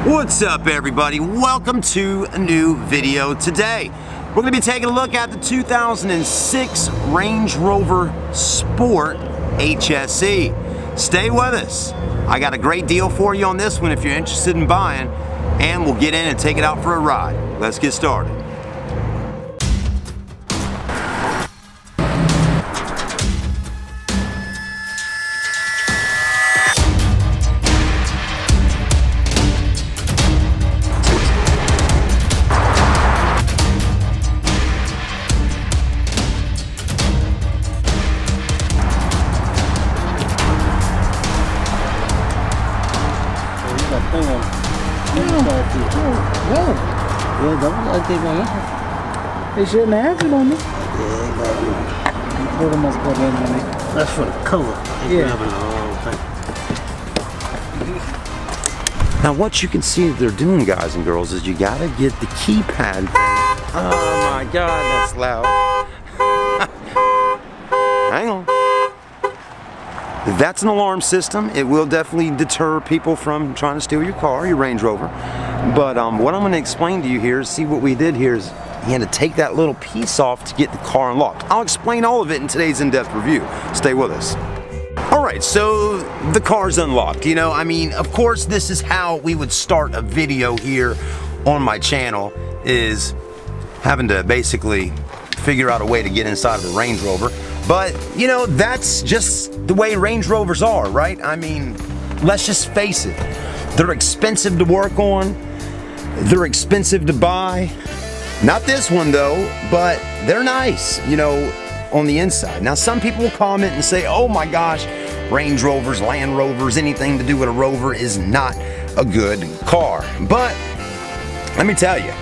What's up, everybody? Welcome to a new video today. We're going to be taking a look at the 2006 Range Rover Sport HSE. Stay with us. I got a great deal for you on this one if you're interested in buying, and we'll get in and take it out for a ride. Let's get started. They shouldn't have it on me. That's for the color. Yeah. Now what you can see that they're doing, guys and girls, is you gotta get the keypad. Oh my God, that's loud. Hang on. That's an alarm system. It will definitely deter people from trying to steal your car, your Range Rover. But what I'm gonna explain to you here is, see what we did here is you had to take that little piece off to get the car unlocked. I'll explain all of it in today's in-depth review. Stay with us. All right, so the car's unlocked. You know, I mean, of course, this is how we would start a video here on my channel, is having to basically figure out a way to get inside of a Range Rover. But, you know, that's just the way Range Rovers are, right? I mean, let's just face it. They're expensive to work on. They're expensive to buy. Not this one though, but they're nice, you know, on the inside. Now some people will comment and say, oh my gosh, Range Rovers, Land Rovers, anything to do with a Rover is not a good car. But let me tell you,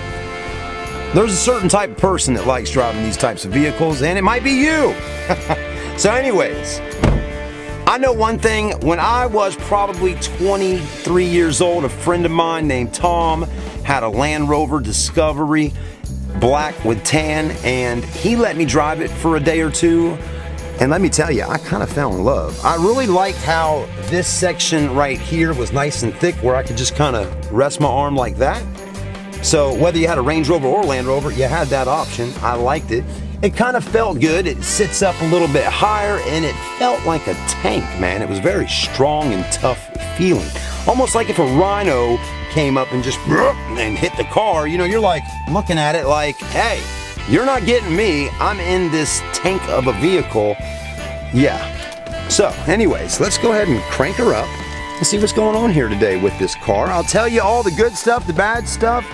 there's a certain type of person that likes driving these types of vehicles, and it might be you. So anyways, I know one thing. When I was probably 23 years old, a friend of mine named Tom had a Land Rover Discovery, black with tan, and he let me drive it for a day or two. And let me tell you, I kind of fell in love. I really liked how this section right here was nice and thick, where I could just kind of rest my arm like that. So whether you had a Range Rover or Land Rover, you had that option. I liked it. It kind of felt good. It sits up a little bit higher, and it felt like a tank, man. It was very strong and tough feeling. Almost like if a Rhino came up and just and hit the car, you know, you're like looking at it like, hey, you're not getting me. I'm in this tank of a vehicle. Yeah. So anyways, let's go ahead and crank her up and see what's going on here today with this car. I'll tell you all the good stuff, the bad stuff,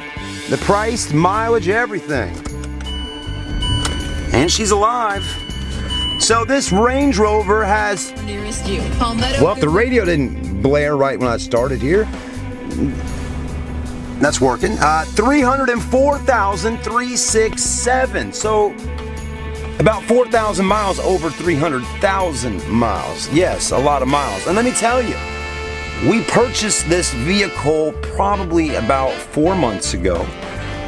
the price, the mileage, everything. And she's alive. So this Range Rover has, well, if the radio didn't blare right when I started here, that's working. 304,367. So about 4,000 miles over 300,000 miles. Yes, a lot of miles. And let me tell you, we purchased this vehicle probably about 4 months ago.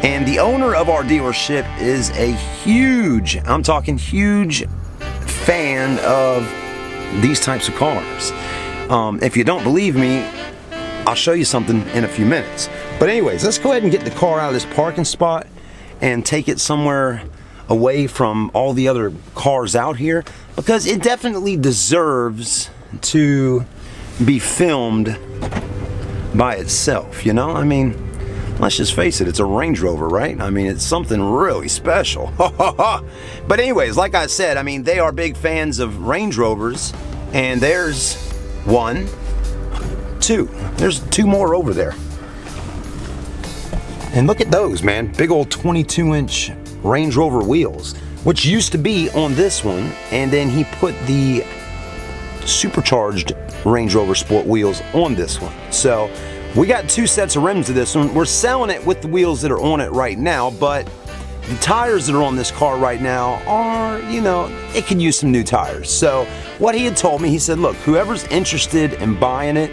And the owner of our dealership is a huge, I'm talking huge, fan of these types of cars. If you don't believe me, I'll show you something in a few minutes. But anyways, let's go ahead and get the car out of this parking spot and take it somewhere away from all the other cars out here, because it definitely deserves to be filmed by itself, you know? I mean, let's just face it, it's a Range Rover, right? I mean, it's something really special. But anyways, like I said, I mean, they are big fans of Range Rovers, and there's one, two. There's two more over there. And look at those, man. Big old 22-inch Range Rover wheels, which used to be on this one, and then he put the supercharged Range Rover Sport wheels on this one. So we got two sets of rims to this one. We're selling it with the wheels that are on it right now, but the tires that are on this car right now are, you know, it could use some new tires. So what he had told me, he said, look, whoever's interested in buying it,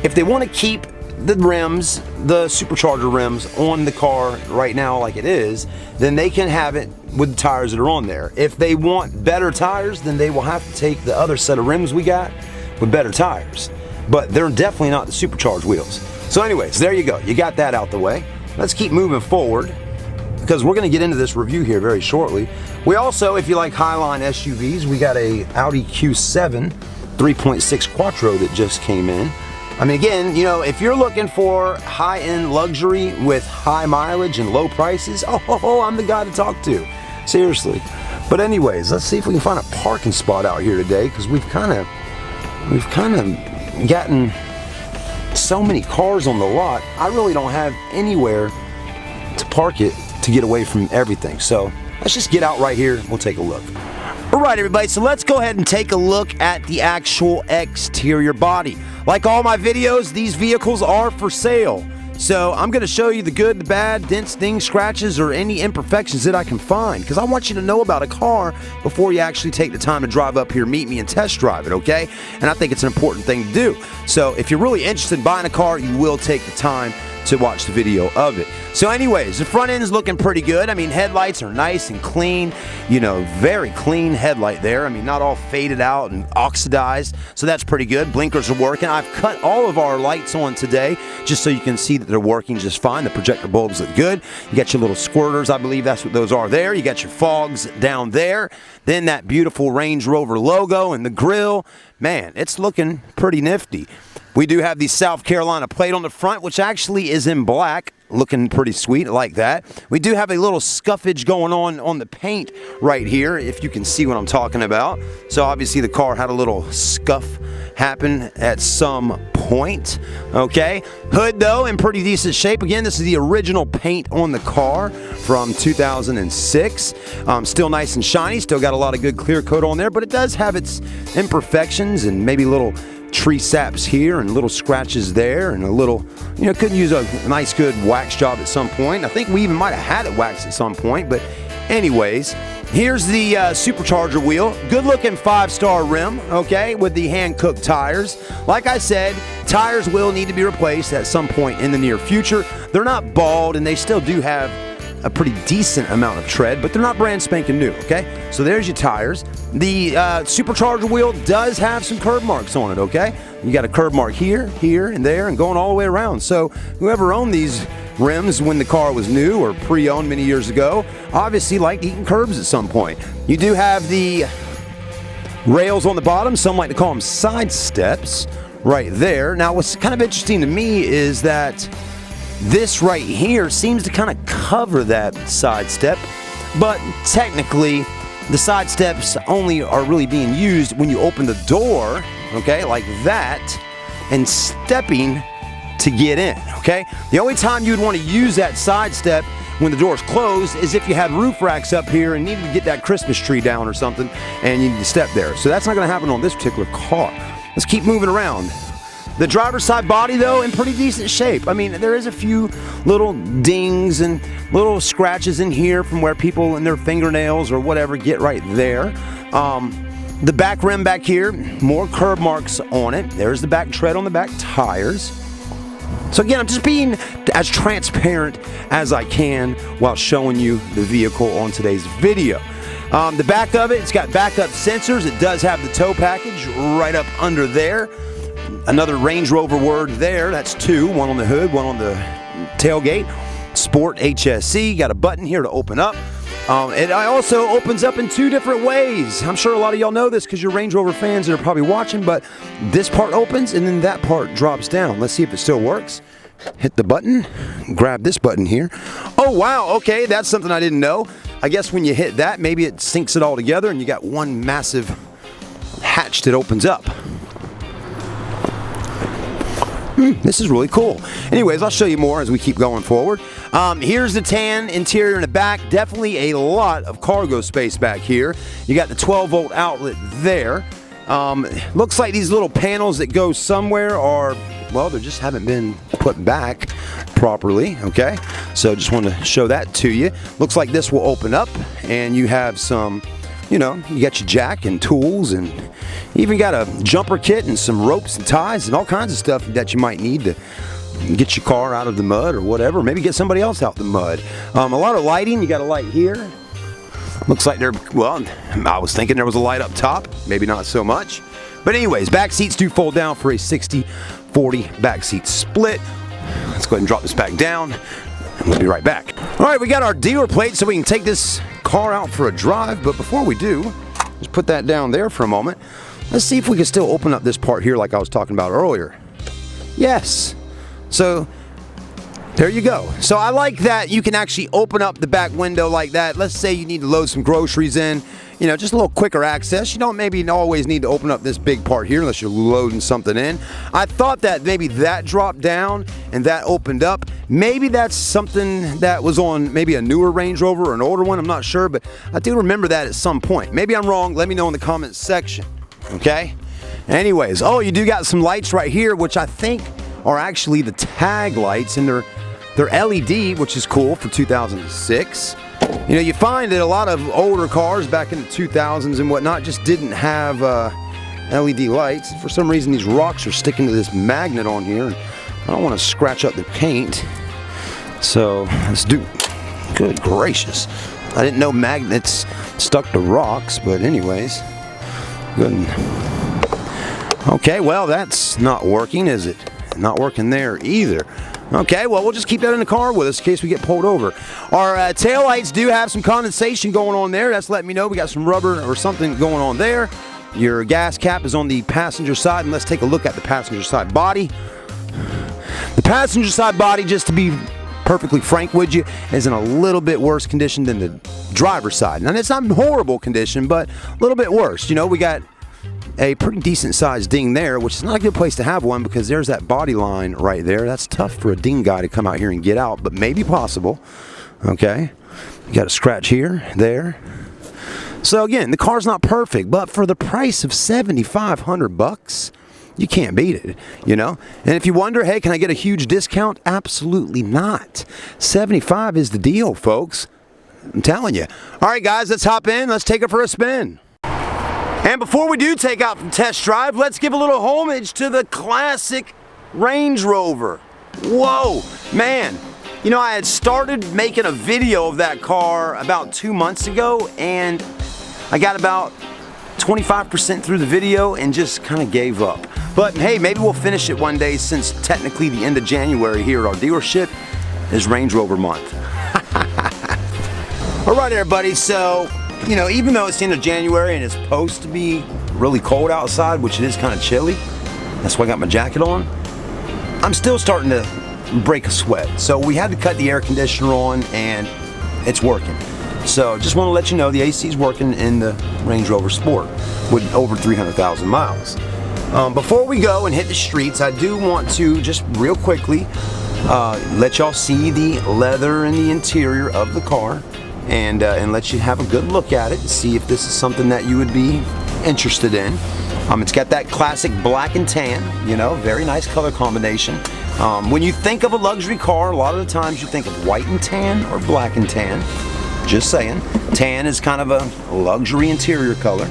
if they want to keep the rims, the supercharger rims on the car right now like it is, then they can have it with the tires that are on there. If they want better tires, then they will have to take the other set of rims we got with better tires. But they're definitely not the supercharged wheels. So anyways, there you go. You got that out the way. Let's keep moving forward, because we're going to get into this review here very shortly. We also, if you like Highline SUVs, we got a Audi Q7 3.6 Quattro that just came in. I mean, again, you know, if you're looking for high-end luxury with high mileage and low prices, I'm the guy to talk to. Seriously. But anyways, let's see if we can find a parking spot out here today, because we've kind of gotten so many cars on the lot. I really don't have anywhere to park it to get away from everything. So let's just get out right here and we'll take a look. All right, everybody, so let's go ahead and take a look at the actual exterior body. Like all my videos, these vehicles are for sale. So I'm going to show you the good, the bad, dents, dings, scratches, or any imperfections that I can find, because I want you to know about a car before you actually take the time to drive up here, meet me, and test drive it, okay? And I think it's an important thing to do. So if you're really interested in buying a car, you will take the time to watch the video of it. So anyways, the front end is looking pretty good. I mean, headlights are nice and clean, you know, very clean headlight there. I mean, not all faded out and oxidized, so that's pretty good. Blinkers are working. I've cut all of our lights on today just so you can see that they're working just fine. The projector bulbs look good. You got your little squirters, I believe that's what those are there. You got your fogs down there. Then that beautiful Range Rover logo and the grille. Man, it's looking pretty nifty. We do have the South Carolina plate on the front, which actually is in black, looking pretty sweet, like that. We do have a little scuffage going on the paint right here, if you can see what I'm talking about. So obviously the car had a little scuff happen at some point, okay? Hood, though, in pretty decent shape. Again, this is the original paint on the car from 2006. Still nice and shiny, still got a lot of good clear coat on there, but it does have its imperfections and maybe little tree saps here and little scratches there and a little, you know, could use a nice good wax job at some point. I think we even might have had it waxed at some point, but anyways, here's the supercharger wheel. Good looking 5-star rim, okay, with the hand cooked tires. Like I said, tires will need to be replaced at some point in the near future. They're not bald and they still do have a pretty decent amount of tread, but they're not brand spanking new, okay? So there's your tires. The supercharger wheel does have some curb marks on it, okay? You got a curb mark here, here, and there, and going all the way around. So whoever owned these rims when the car was new or pre-owned many years ago, obviously liked eating curbs at some point. You do have the rails on the bottom. Some like to call them side steps right there. Now, what's kind of interesting to me is that this right here seems to kind of cover that side step, but technically the side steps only are really being used when you open the door, okay, like that, and stepping to get in, okay? The only time you'd want to use that side step when the door's closed is if you had roof racks up here and needed to get that Christmas tree down or something and you need to step there. So that's not going to happen on this particular car. Let's keep moving around. The driver's side body, though, in pretty decent shape. I mean, there is a few little dings and little scratches in here from where people and their fingernails or whatever get right there. The back rim back here, more curb marks on it. There's the back tread on the back tires. So again, I'm just being as transparent as I can while showing you the vehicle on today's video. The back of it, it's got backup sensors. It does have the tow package right up under there. Another Range Rover word there. That's two. One on the hood, one on the tailgate. Sport HSE. Got a button here to open up. It also opens up in two different ways. I'm sure a lot of y'all know this because you're Range Rover fans that are probably watching, but this part opens and then that part drops down. Let's see if it still works. Hit the button. Grab this button here. Oh, wow. Okay, that's something I didn't know. I guess when you hit that, maybe it syncs it all together and you got one massive hatch that opens up. This is really cool. Anyways, I'll show you more as we keep going forward. Here's the tan interior in the back. Definitely a lot of cargo space back here. You got the 12-volt outlet there. Looks like these little panels that go somewhere are, well, they just haven't been put back properly, okay? So just want to show that to you. Looks like this will open up and you have some, you know, you got your jack and tools and even got a jumper kit and some ropes and ties and all kinds of stuff that you might need to get your car out of the mud or whatever. Maybe get somebody else out the mud. A lot of lighting. You got a light here. Looks like well, I was thinking there was a light up top. Maybe not so much. But anyways, back seats do fold down for a 60-40 back seat split. go ahead and drop this back down, and we'll be right back. All right, we got our dealer plate so we can take this car out for a drive, but before we do, just put that down there for a moment. Let's see if we can still open up this part here like I was talking about earlier. Yes. So there you go. So I like that you can actually open up the back window like that. Let's say you need to load some groceries in, you know, just a little quicker access. You don't maybe always need to open up this big part here unless you're loading something in. I thought that maybe that dropped down and that opened up. Maybe that's something that was on maybe a newer Range Rover or an older one. I'm not sure, but I do remember that at some point. Maybe I'm wrong. Let me know in the comments section. Okay? Anyways, oh, you do got some lights right here, which I think are actually the tag lights, and they're LED, which is cool for 2006. You know, you find that a lot of older cars back in the 2000s and whatnot just didn't have LED lights. For some reason, these rocks are sticking to this magnet on here. I don't want to scratch up the paint. So let's do, good gracious. I didn't know magnets stuck to rocks, but anyways. Good. Okay, well, that's not working, is it? Not working there either. Okay, well, we'll just keep that in the car with us in case we get pulled over. Our taillights do have some condensation going on there. That's letting me know we got some rubber or something going on there. Your gas cap is on the passenger side, and let's take a look at the passenger side body. The passenger side body, just to be perfectly frank with you, is in a little bit worse condition than the driver's side. Now, it's not in horrible condition, but a little bit worse. You know, we got a pretty decent sized ding there, which is not a good place to have one because there's that body line right there. That's tough for a ding guy to come out here and get out, but maybe possible. Okay, you got a scratch here, there. So again, the car's not perfect, but for the price of $7,500, you can't beat it, you know? And if you wonder, hey, can I get a huge discount? Absolutely not. 75 is the deal, folks. I'm telling you. All right, guys, let's hop in. Let's take it for a spin. And before we do take out from test drive, let's give a little homage to the classic Range Rover. Whoa, man. You know, I had started making a video of that car about 2 months ago, and I got about 25% through the video and just kind of gave up. But hey, maybe we'll finish it one day, since technically the end of January here at our dealership is Range Rover month. All right, everybody, so you know, even though it's the end of January and it's supposed to be really cold outside, which it is kind of chilly, that's why I got my jacket on, I'm still starting to break a sweat. So we had to cut the air conditioner on, and it's working. So just want to let you know the AC is working in the Range Rover Sport with over 300,000 miles. Before we go and hit the streets, I do want to just real quickly let y'all see the leather in the interior of the car. And let you have a good look at it and see if this is something that you would be interested in. It's got that classic black and tan, you know, very nice color combination. When you think of a luxury car, a lot of the times you think of white and tan or black and tan. Just saying. Tan is kind of a luxury interior color.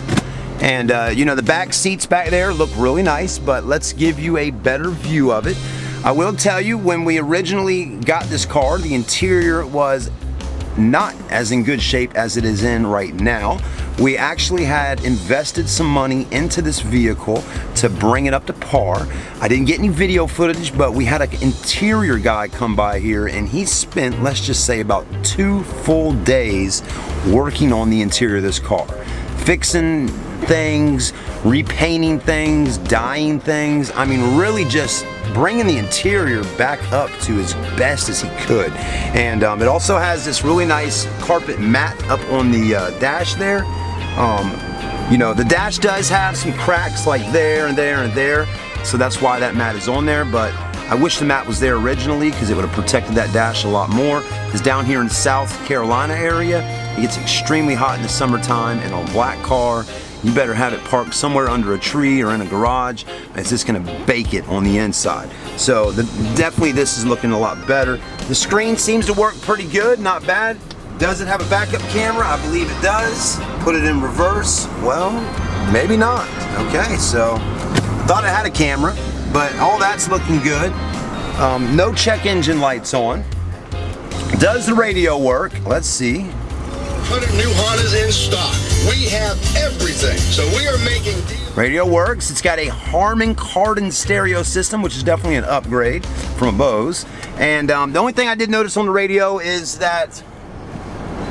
And you know, the back seats back there look really nice, but let's give you a better view of it. I will tell you, when we originally got this car, the interior was not as in good shape as it is in right now. We actually had invested some money into this vehicle to bring it up to par. I didn't get any video footage, but we had an interior guy come by here, and he spent, let's just say, about 2 full days working on the interior of this car. Fixing things, repainting things, dyeing things. I mean, really just bringing the interior back up to as best as he could. And it also has this really nice carpet mat up on the dash there. You know, the dash does have some cracks like there and there and there, so that's why that mat is on there, but I wish the mat was there originally because it would have protected that dash a lot more. Because down here in the South Carolina area, it gets extremely hot in the summertime, and on a black car, you better have it parked somewhere under a tree or in a garage. It's just gonna bake it on the inside. So definitely this is looking a lot better. The screen seems to work pretty good, not bad. Does it have a backup camera? I believe it does. Put it in reverse? Well, maybe not. Okay, so I thought it had a camera, but all that's looking good. No check engine lights on. Does the radio work? Let's see. 100 new Hondas in stock. We have everything, so we are making deals. Radio works. It's got a Harman Kardon stereo system, which is definitely an upgrade from a Bose. And the only thing I did notice on the radio is that,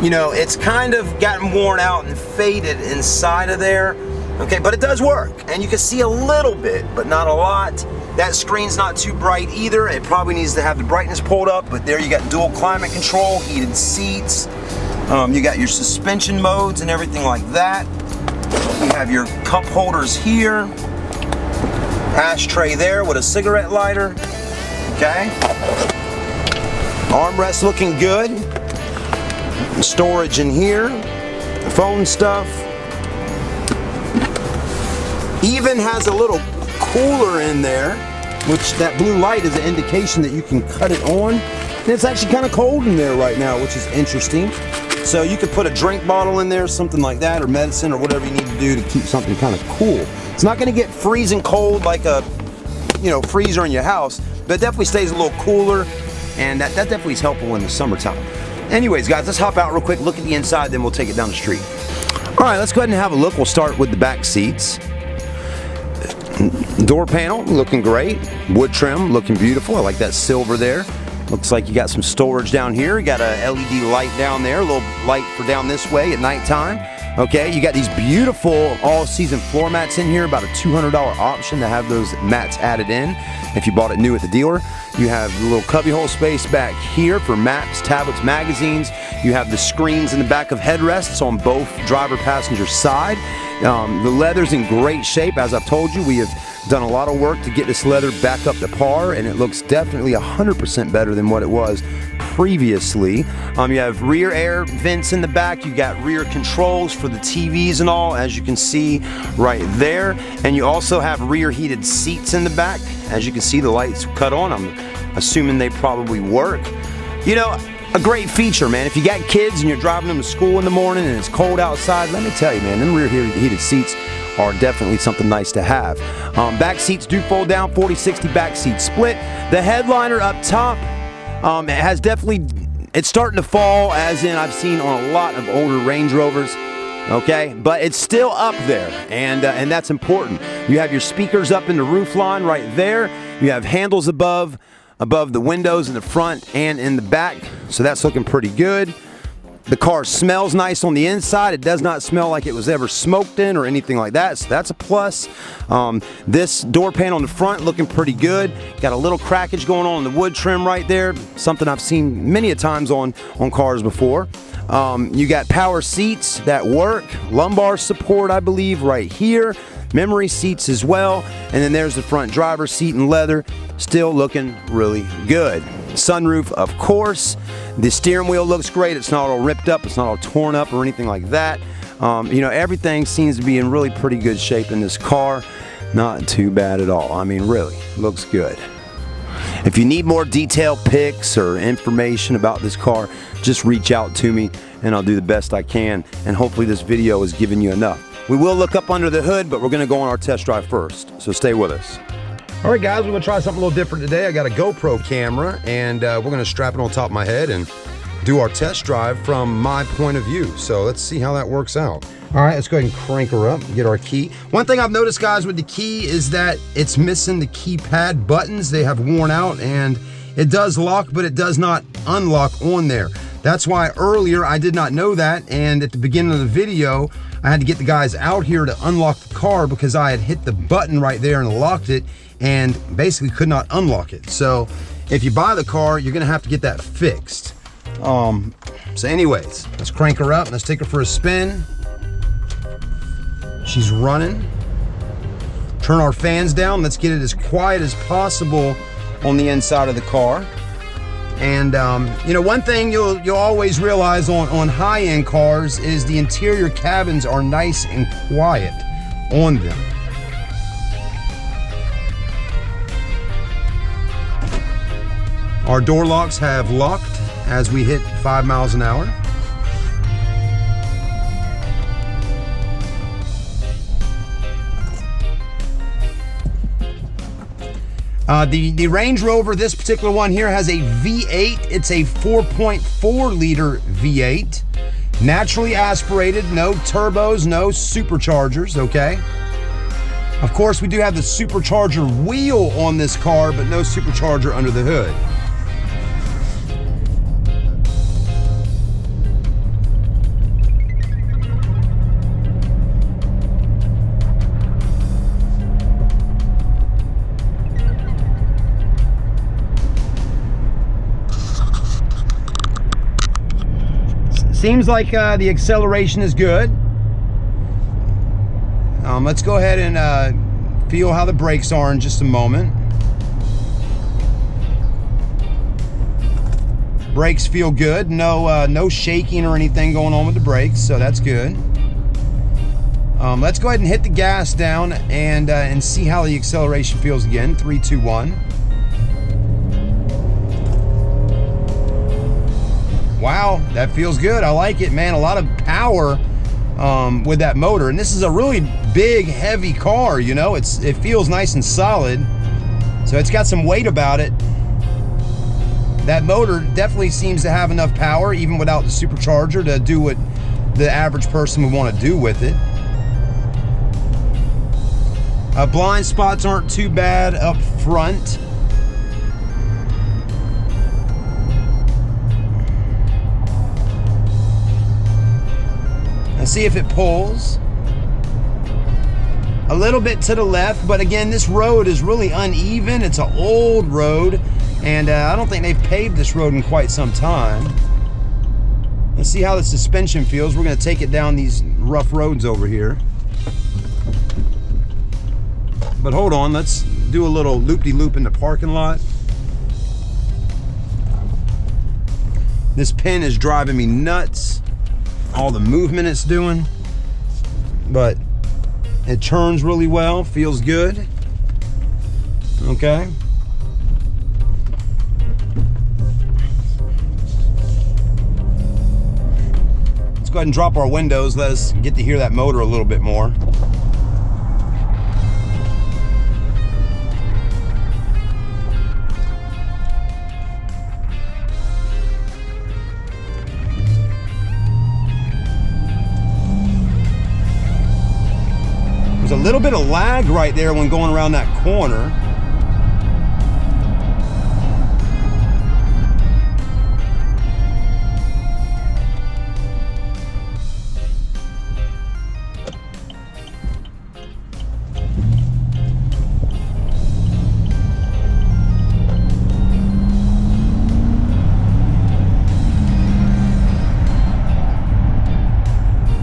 you know, it's kind of gotten worn out and faded inside of there. Okay, but it does work. And you can see a little bit, but not a lot. That screen's not too bright either. It probably needs to have the brightness pulled up, but there you got dual climate control, heated seats. You got your suspension modes and everything like that. You have your cup holders here. Ashtray there with a cigarette lighter. Okay. Armrest looking good. Storage in here. Phone stuff. Even has a little cooler in there, which that blue light is an indication that you can cut it on. And it's actually kind of cold in there right now, which is interesting. So you could put a drink bottle in there, something like that, or medicine, or whatever you need to do to keep something kind of cool. It's not going to get freezing cold like a, you know, freezer in your house, but it definitely stays a little cooler, and that definitely is helpful in the summertime. Anyways, guys, let's hop out real quick, look at the inside, then we'll take it down the street. All right, let's go ahead and have a look. We'll start with the back seats. Door panel looking great. Wood trim looking beautiful. I like that silver there. Looks like you got some storage down here. You got a LED light down there, a little light for down this way at nighttime. Okay, you got these beautiful all-season floor mats in here, about a $200 option to have those mats added in if you bought it new at the dealer. You have the little cubbyhole space back here for maps, tablets, magazines. You have the screens in the back of headrests on both driver-passenger side. The leather's in great shape. As I've told you, we have done a lot of work to get this leather back up to par, and it looks definitely 100% better than what it was previously. You have rear air vents in the back. You got rear controls for the TVs and all, as you can see right there. And you also have rear heated seats in the back. As you can see, the lights cut on. I'm assuming they probably work. You know, a great feature, man. If you got kids and you're driving them to school in the morning and it's cold outside, let me tell you, man, them rear heated seats are definitely something nice to have. Back seats do fold down, 40-60 back seat split. The headliner up top, it has definitely, it's starting to fall, as in I've seen on a lot of older Range Rovers. Okay, but it's still up there, and that's important. You have your speakers up in the roof line right there. You have handles above the windows in the front and in the back, so that's looking pretty good. The car smells nice on the inside. It does not smell like it was ever smoked in or anything like that, so that's a plus. This door panel in the front looking pretty good. Got a little crackage going on in the wood trim right there, something I've seen many a times on cars before. You got power seats that work, lumbar support, I believe, right here. Memory seats as well, and then there's the front driver's seat in leather, still looking really good. Sunroof, of course. The steering wheel looks great. It's not all ripped up, it's not all torn up or anything like that. You know, everything seems to be in really pretty good shape in this car. Not too bad at all. I mean, really, looks good. If you need more detailed pics or information about this car, just reach out to me and I'll do the best I can, and hopefully this video has given you enough. We will look up under the hood, but we're going to go on our test drive first, so stay with us. All right, guys, we're going to try something a little different today. I got a GoPro camera, and we're going to strap it on top of my head and do our test drive from my point of view. So let's see how that works out. All right, let's go ahead and crank her up, get our key. One thing I've noticed, guys, with the key is that it's missing the keypad buttons. They have worn out, and it does lock, but it does not unlock on there. That's why earlier I did not know that, and at the beginning of the video, I had to get the guys out here to unlock the car because I had hit the button right there and locked it and basically could not unlock it. So if you buy the car, you're gonna have to get that fixed. So anyways, let's crank her up. Let's take her for a spin. She's running. Turn our fans down. Let's get it as quiet as possible on the inside of the car. And you know, one thing you'll always realize on high-end cars is the interior cabins are nice and quiet on them. Our door locks have locked as we hit 5 miles an hour. The Range Rover, this particular one here, has a V8. It's a 4.4 liter V8. Naturally aspirated, no turbos, no superchargers, okay? Of course, we do have the supercharger wheel on this car, but no supercharger under the hood. Seems like the acceleration is good. Let's go ahead and feel how the brakes are in just a moment. Brakes feel good. No shaking or anything going on with the brakes, so that's good. Let's go ahead and hit the gas down and see how the acceleration feels again. 3, 2, 1. Wow, that feels good. I like it, man. A lot of power with that motor, and this is a really big, heavy car. You know, it feels nice and solid, so it's got some weight about it. That motor definitely seems to have enough power, even without the supercharger, to do what the average person would want to do with it. Blind spots aren't too bad up front. Let's see if it pulls. A little bit to the left, but again, this road is really uneven. It's an old road, and I don't think they've paved this road in quite some time. Let's see how the suspension feels. We're gonna take it down these rough roads over here. But hold on, let's do a little loop-de-loop in the parking lot. This pin is driving me nuts. All the movement it's doing, but it turns really well, feels good. Okay. Let's go ahead and drop our windows. Let us get to hear that motor a little bit more. A little bit of lag right there when going around that corner.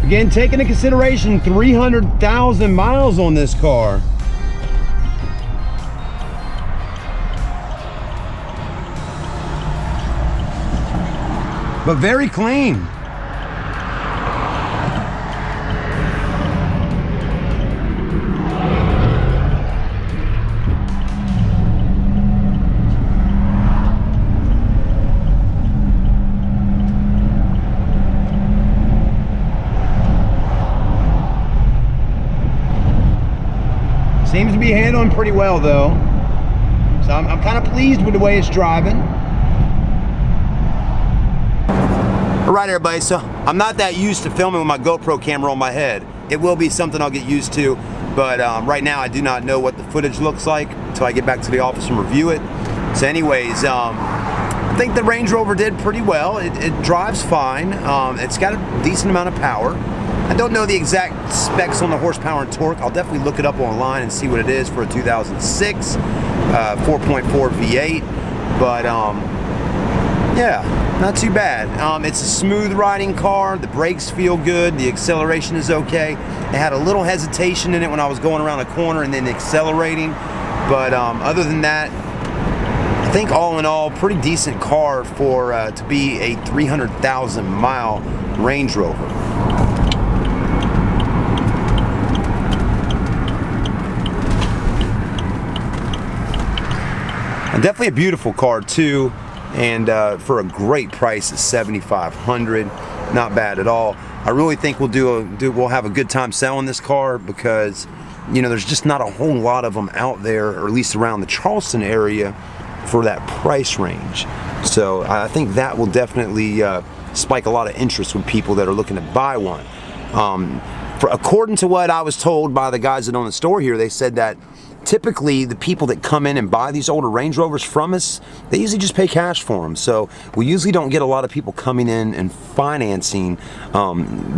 Again, take into consideration 300,000 miles on this car. But very clean. Seems to be handling pretty well though. So I'm kind of pleased with the way it's driving. All right, everybody, so I'm not that used to filming with my GoPro camera on my head. It will be something I'll get used to, but right now I do not know what the footage looks like until I get back to the office and review it. So anyways, I think the Range Rover did pretty well. It drives fine. It's got a decent amount of power. I don't know the exact specs on the horsepower and torque. I'll definitely look it up online and see what it is for a 2006 4.4 V8. But yeah, not too bad. It's a smooth riding car. The brakes feel good. The acceleration is okay. It had a little hesitation in it when I was going around a corner and then accelerating. But other than that, I think all in all, pretty decent car for to be a 300,000 mile Range Rover. And definitely a beautiful car too, and for a great price at $7,500, not bad at all. I really think we'll have a good time selling this car because, you know, there's just not a whole lot of them out there, or at least around the Charleston area, for that price range. So I think that will definitely spike a lot of interest with people that are looking to buy one. according to what I was told by the guys that own the store here, they said that typically the people that come in and buy these older Range Rovers from us, they usually just pay cash for them. So we usually don't get a lot of people coming in and financing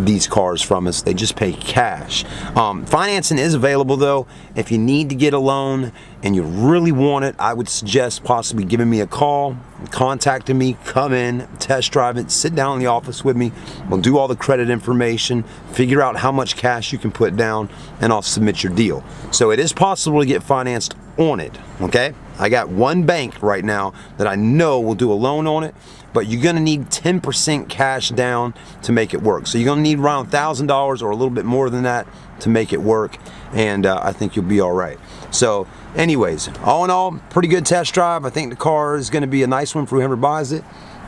these cars from us. They just pay cash. Financing is available though. If you need to get a loan and you really want it, I would suggest possibly giving me a call, contacting me, come in, test drive it, sit down in the office with me. We'll do all the credit information, figure out how much cash you can put down, and I'll submit your deal. So it is possible to get financed on it, okay? I got one bank right now that I know will do a loan on it, but you're gonna need 10% cash down to make it work. So you're gonna need around $1,000 or a little bit more than that to make it work, and I think you'll be all right. So anyways, all in all, pretty good test drive. I think the car is gonna be a nice one for whoever buys it,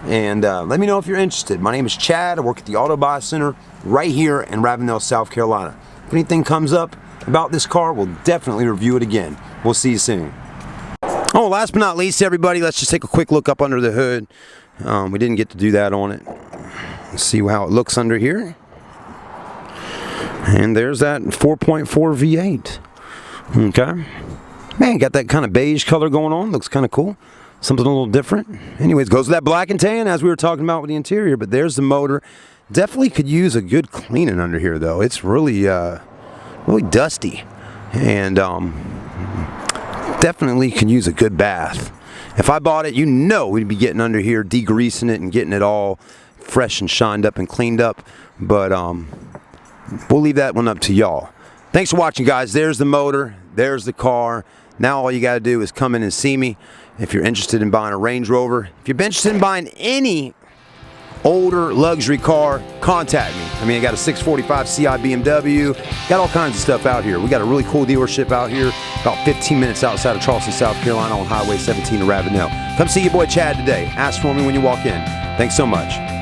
and let me know if you're interested. My name is Chad. I work at the Auto Buy Center right here in Ravenel, South Carolina. If anything comes up about this car, we'll definitely review it again. We'll see you soon. Oh, last but not least, everybody, let's just take a quick look up under the hood. We didn't get to do that on it. Let's see how it looks under here. And there's that 4.4 V8. Okay. Man, got that kind of beige color going on. Looks kind of cool. Something a little different. Anyways, goes with that black and tan as we were talking about with the interior. But there's the motor. Definitely could use a good cleaning under here, though. It's really, really dusty. And definitely could use a good bath. If I bought it, you know we'd be getting under here, degreasing it and getting it all fresh and shined up and cleaned up. But we'll leave that one up to y'all. Thanks for watching, guys. There's the motor. There's the car. Now all you got to do is come in and see me if you're interested in buying a Range Rover. If you're interested in buying any older luxury car, contact me. I mean, I got a 645 Ci BMW, got all kinds of stuff out here. We got a really cool dealership out here, about 15 minutes outside of Charleston, South Carolina on Highway 17 to Ravenel. Come see your boy Chad today. Ask for me when you walk in. Thanks so much.